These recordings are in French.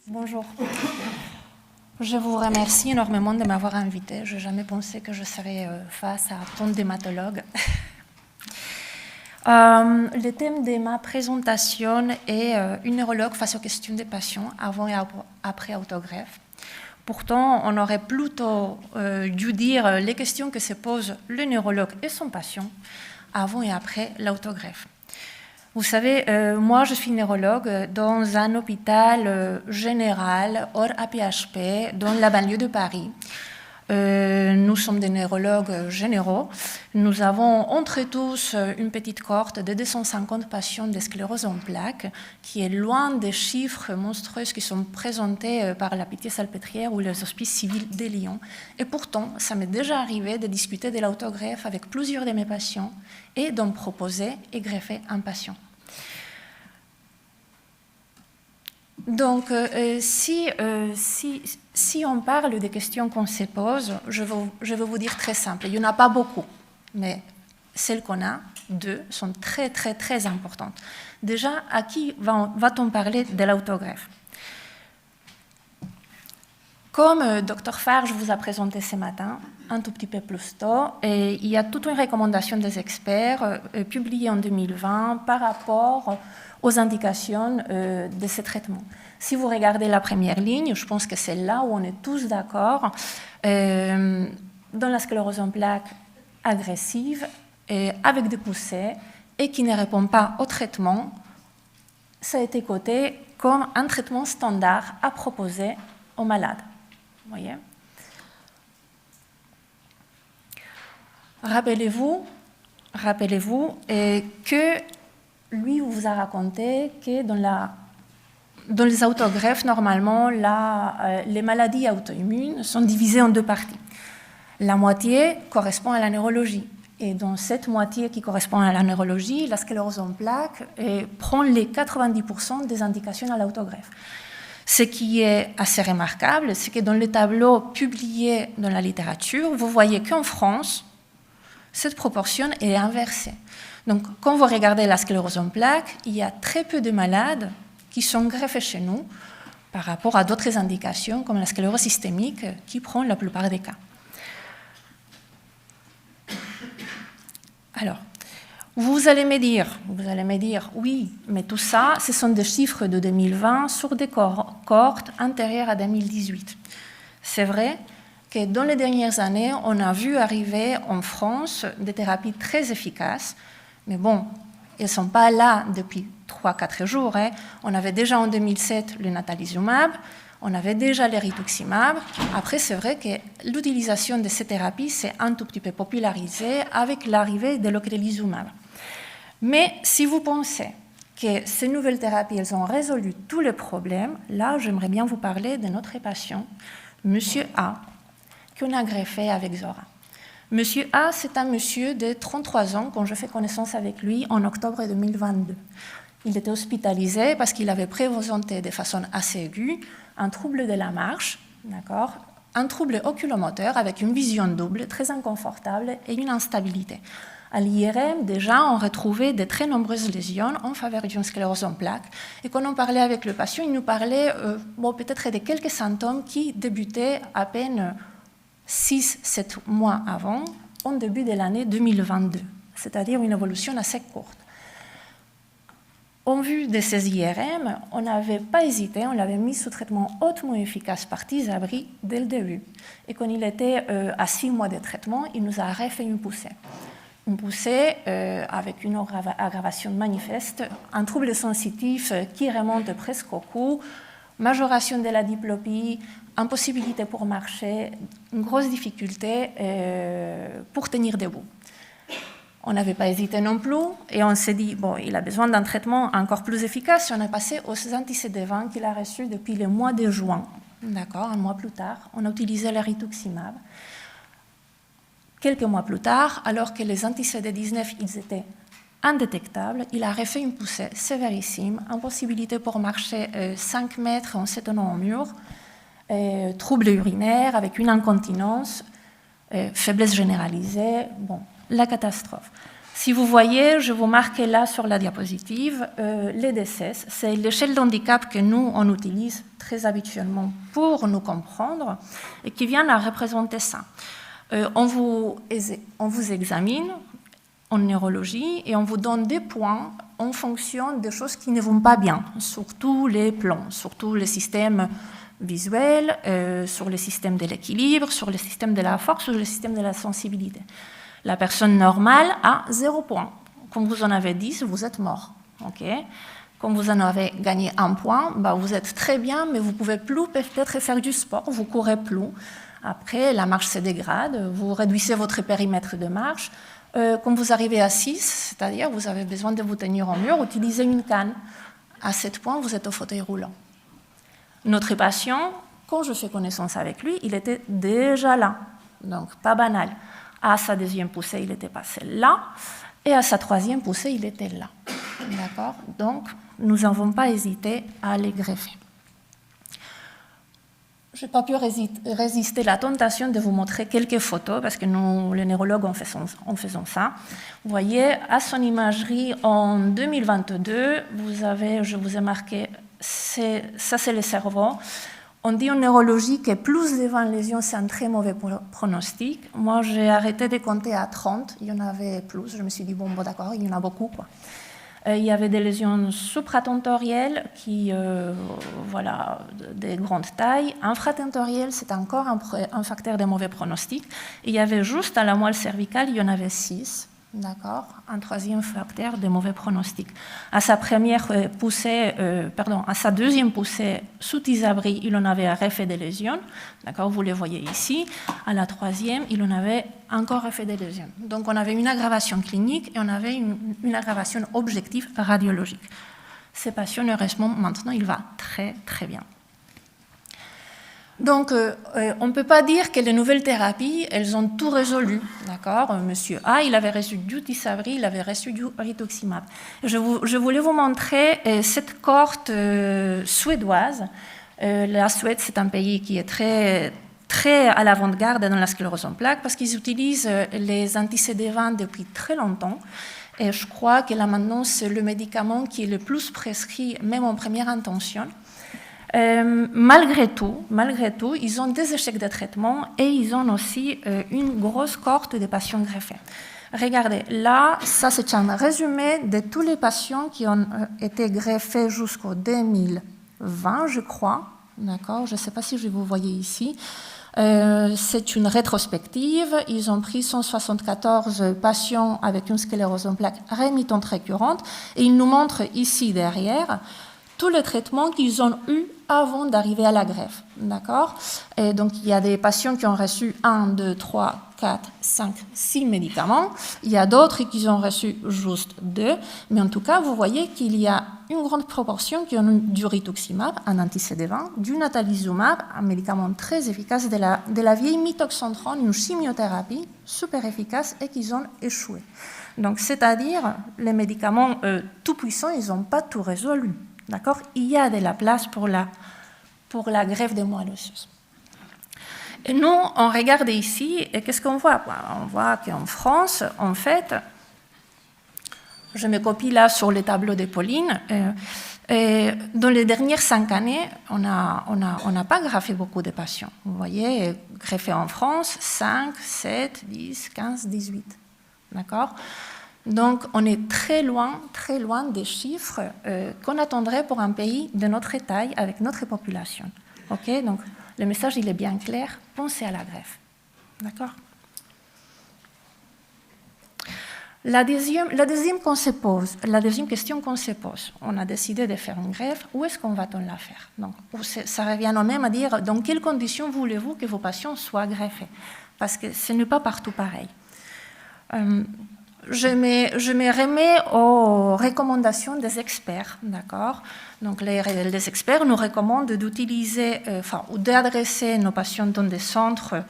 Bonjour. Je vous remercie énormément de m'avoir invité. Je n'ai jamais pensé que je serais face à tant d'hématologues. Le thème de ma présentation est une neurologue face aux questions des patients avant et après autogreffe. Pourtant, on aurait plutôt dû dire les questions que se pose le neurologue et son patient avant et après l'autogreffe. Vous savez, moi je suis neurologue dans un hôpital général hors APHP dans la banlieue de Paris. Nous sommes des neurologues généraux. Nous avons entre tous une petite cohorte de 250 patients de sclérose en plaques qui est loin des chiffres monstrueux qui sont présentés par la Pitié-Salpêtrière ou les hospices civils de Lyon. Et pourtant, ça m'est déjà arrivé de discuter de l'autogreffe avec plusieurs de mes patients et d'en proposer et greffer un patient. Donc, si on parle des questions qu'on se pose, je vais vous dire très simple. Il n'y en a pas beaucoup, mais celles qu'on a, deux, sont très, très, très importantes. Déjà, à qui va-t-on parler de l'autogreffe? Comme Dr Farge vous a présenté ce matin, un tout petit peu plus tôt, et il y a toute une recommandation des experts publiée en 2020 par rapport aux indications de ces traitements. Si vous regardez la première ligne, je pense que c'est là où on est tous d'accord, dans la sclérose en plaques agressive, avec des poussées, et qui ne répond pas au traitement, ça a été coté comme un traitement standard à proposer aux malades. Vous voyez ? Rappelez-vous que lui vous a raconté que dans les autogreffes, normalement, les maladies auto-immunes sont divisées en deux parties. La moitié correspond à la neurologie. Et dans cette moitié qui correspond à la neurologie, la sclérose en plaques prend les 90% des indications à l'autogreffe. Ce qui est assez remarquable, c'est que dans les tableaux publiés dans la littérature, vous voyez qu'en France, cette proportion est inversée. Donc, quand vous regardez la sclérose en plaques, il y a très peu de malades qui sont greffés chez nous par rapport à d'autres indications comme la sclérose systémique qui prend la plupart des cas. Alors, vous allez me dire, oui, mais tout ça, ce sont des chiffres de 2020 sur des cohortes antérieures à 2018. C'est vrai que dans les dernières années, on a vu arriver en France des thérapies très efficaces, mais bon, elles ne sont pas là depuis 3-4 jours. On avait déjà en 2007 le natalizumab, on avait déjà le rituximab. Après, c'est vrai que l'utilisation de ces thérapies s'est un tout petit peu popularisée avec l'arrivée de l'ocrelizumab. Mais si vous pensez que ces nouvelles thérapies, elles ont résolu tous les problèmes, là, j'aimerais bien vous parler de notre patient, Monsieur A, qu'on a greffé avec Zora. Monsieur A, c'est un monsieur de 33 ans quand je fais connaissance avec lui en octobre 2022. Il était hospitalisé parce qu'il avait présenté de façon assez aiguë un trouble de la marche, d'accord, un trouble oculomoteur avec une vision double, très inconfortable et une instabilité. À l'IRM, déjà, on retrouvait de très nombreuses lésions en faveur d'une sclérose en plaques. Et quand on parlait avec le patient, il nous parlait peut-être de quelques symptômes qui débutaient à peine 6-7 mois avant, au début de l'année 2022, c'est-à-dire une évolution assez courte. En vue de ces IRM, on n'avait pas hésité, on l'avait mis sous traitement hautement efficace par Tysabri dès le début. Et quand il était à 6 mois de traitement, il nous a refait une poussée. Une poussée avec une aggravation manifeste, un trouble sensitif qui remonte presque au cou, majoration de la diplopie, impossibilité pour marcher, une grosse difficulté pour tenir debout. On n'avait pas hésité non plus et on s'est dit, bon, il a besoin d'un traitement encore plus efficace. On est passé aux anti-CD20 qu'il a reçus depuis le mois de juin. D'accord, un mois plus tard, on a utilisé le rituximab. Quelques mois plus tard, alors que les anti-CD19 ils étaient indétectables, il a refait une poussée sévérissime, impossibilité pour marcher 5 mètres en se tenant au mur, troubles urinaires avec une incontinence, faiblesse généralisée, bon, la catastrophe. Si vous voyez, je vous marque là sur la diapositive, les DCS, c'est l'échelle d'handicap que nous, on utilise très habituellement pour nous comprendre et qui vient à représenter ça. On vous examine en neurologie et on vous donne des points en fonction des choses qui ne vont pas bien, surtout les plans, surtout les systèmes visuels, sur les systèmes de l'équilibre, sur les systèmes de la force, sur les systèmes de la sensibilité. La personne normale a 0 point. Comme vous en avez 10, vous êtes mort. Okay. Comme vous en avez gagné 1 point, bah vous êtes très bien, mais vous ne pouvez plus peut-être faire du sport, vous ne courez plus. Après, la marche se dégrade, vous réduisez votre périmètre de marche. Quand vous arrivez à 6, c'est-à-dire vous avez besoin de vous tenir au mur, utilisez une canne. À 7 points, vous êtes au fauteuil roulant. Notre patient, quand je fais connaissance avec lui, il était déjà là, donc pas banal. À sa 2e poussée, il était passé là, et à sa 3e poussée, il était là. D'accord ? Donc, nous n'avons pas hésité à les greffer. Je n'ai pas pu résister à la tentation de vous montrer quelques photos, parce que nous, les neurologues, en faisons ça. Vous voyez, à son imagerie en 2022, je vous ai marqué, ça c'est le cerveau. On dit en neurologie que plus de 20 lésions, c'est un très mauvais pronostic. Moi, j'ai arrêté de compter à 30. Il y en avait plus. Je me suis dit, bon d'accord, il y en a beaucoup, quoi. Il y avait des lésions supratentorielles qui, voilà, de grande taille. Infratentorielles, c'est encore un facteur de mauvais pronostic. Et il y avait juste à la moelle cervicale, il y en avait 6. D'accord, un 3e facteur de mauvais pronostic. À sa 2e poussée sous Tisabri, il en avait refait des lésions. D'accord, vous les voyez ici. À la 3e, il en avait encore refait des lésions. Donc on avait une aggravation clinique et on avait une aggravation objective radiologique. Ces patients, heureusement, maintenant, il va très très bien. Donc, on ne peut pas dire que les nouvelles thérapies, elles ont tout résolu. D'accord ? Monsieur A, il avait reçu du Tisabri, il avait reçu du rituximab. Je voulais vous montrer cette cohorte suédoise. La Suède, c'est un pays qui est très, très à l'avant-garde dans la sclérose en plaques parce qu'ils utilisent les anti-CD20 depuis très longtemps. Et je crois que là, maintenant, c'est le médicament qui est le plus prescrit, même en première intention. Malgré tout, ils ont des échecs de traitement et ils ont aussi une grosse cohorte de patients greffés. Regardez, là, ça c'est un résumé de tous les patients qui ont été greffés jusqu'au 2020, je crois. D'accord, je ne sais pas si vous voyez ici. C'est une rétrospective. Ils ont pris 174 patients avec une sclérose en plaques rémitante récurrente et ils nous montrent ici derrière tous les traitements qu'ils ont eus avant d'arriver à la greffe. D'accord ? Et donc, il y a des patients qui ont reçu 1, 2, 3, 4, 5, 6 médicaments. Il y a d'autres qui ont reçu juste 2. Mais en tout cas, vous voyez qu'il y a une grande proportion qui ont eu du rituximab, un anti-CD20, du natalizumab, un médicament très efficace, de la vieille mitoxantrone, une chimiothérapie super efficace et qu'ils ont échoué. Donc, c'est-à-dire, les médicaments tout puissants, ils n'ont pas tout résolu. D'accord ? Il y a de la place pour la greffe des moelles osseuses. Et nous, on regarde ici, et qu'est-ce qu'on voit ? On voit qu'en France, en fait, je me copie là sur les tableaux de Pauline, et dans les dernières 5 années, on n'a pas greffé beaucoup de patients. Vous voyez, greffé en France, 5, 7, 10, 15, 18. D'accord ? Donc, on est très loin des chiffres qu'on attendrait pour un pays de notre taille avec notre population. Okay ? Donc, le message, il est bien clair. Pensez à la greffe. D'accord ? La deuxième question qu'on se pose, on a décidé de faire une greffe, où est-ce qu'on va-t-on la faire ? Donc, ça revient au même à dire, dans quelles conditions voulez-vous que vos patients soient greffés ? Parce que ce n'est pas partout pareil. Je me remets aux recommandations des experts, d'accord ? Donc, les experts nous recommandent d'utiliser, ou d'adresser nos patients dans des centres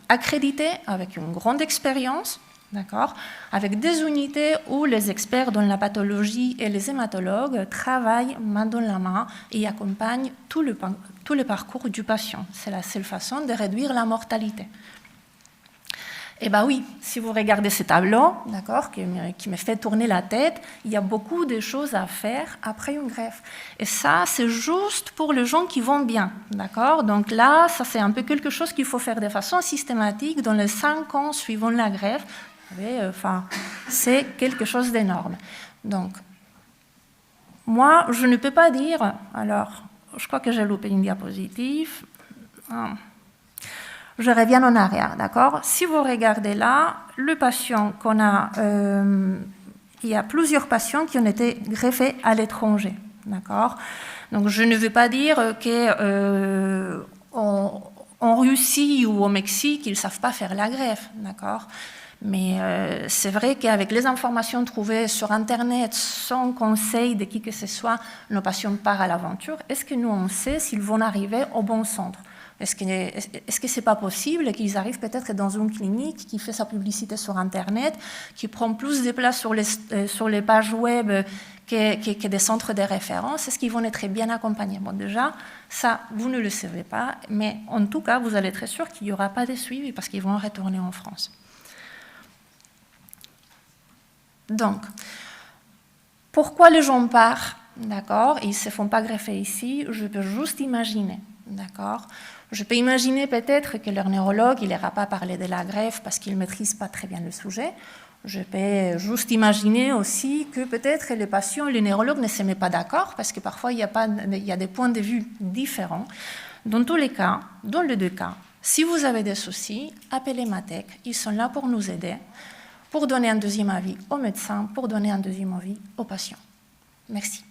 accrédités avec une grande expérience, d'accord ? Avec des unités où les experts dans la pathologie et les hématologues travaillent main dans la main et accompagnent tout le parcours du patient. C'est la seule façon de réduire la mortalité. Eh bien oui, si vous regardez ce tableau, d'accord, qui me fait tourner la tête, il y a beaucoup de choses à faire après une greffe. Et ça, c'est juste pour les gens qui vont bien, d'accord. Donc là, ça c'est un peu quelque chose qu'il faut faire de façon systématique dans les 5 ans suivant la greffe. Enfin, c'est quelque chose d'énorme. Donc, moi, je ne peux pas dire, alors, je crois que j'ai loupé une diapositive. Je reviens en arrière, d'accord? Si vous regardez là, le patient qu'on a, il y a plusieurs patients qui ont été greffés à l'étranger, d'accord? Donc je ne veux pas dire qu'en Russie ou au Mexique, ils ne savent pas faire la greffe, d'accord? Mais c'est vrai qu'avec les informations trouvées sur Internet, sans conseil de qui que ce soit, nos patients partent à l'aventure. Est-ce que nous, on sait s'ils vont arriver au bon centre? Est-ce que ce n'est pas possible qu'ils arrivent peut-être dans une clinique qui fait sa publicité sur Internet, qui prend plus de place sur les pages web que des centres de référence? Est-ce qu'ils vont être bien accompagnés? Bon, déjà, ça, vous ne le savez pas, mais en tout cas, vous allez être sûr qu'il n'y aura pas de suivi parce qu'ils vont retourner en France. Donc, pourquoi les gens partent, d'accord, ils ne se font pas greffer ici? Je peux juste imaginer, d'accord? Je peux imaginer peut-être que leur neurologue, il n'ira pas parler de la greffe parce qu'il ne maîtrise pas très bien le sujet. Je peux juste imaginer aussi que peut-être les patients et les neurologues ne se mettent pas d'accord parce que parfois il y a des points de vue différents. Dans tous les cas, dans les 2 cas, si vous avez des soucis, appelez Matec, ils sont là pour nous aider, pour donner un deuxième avis aux médecins, pour donner un deuxième avis aux patients. Merci.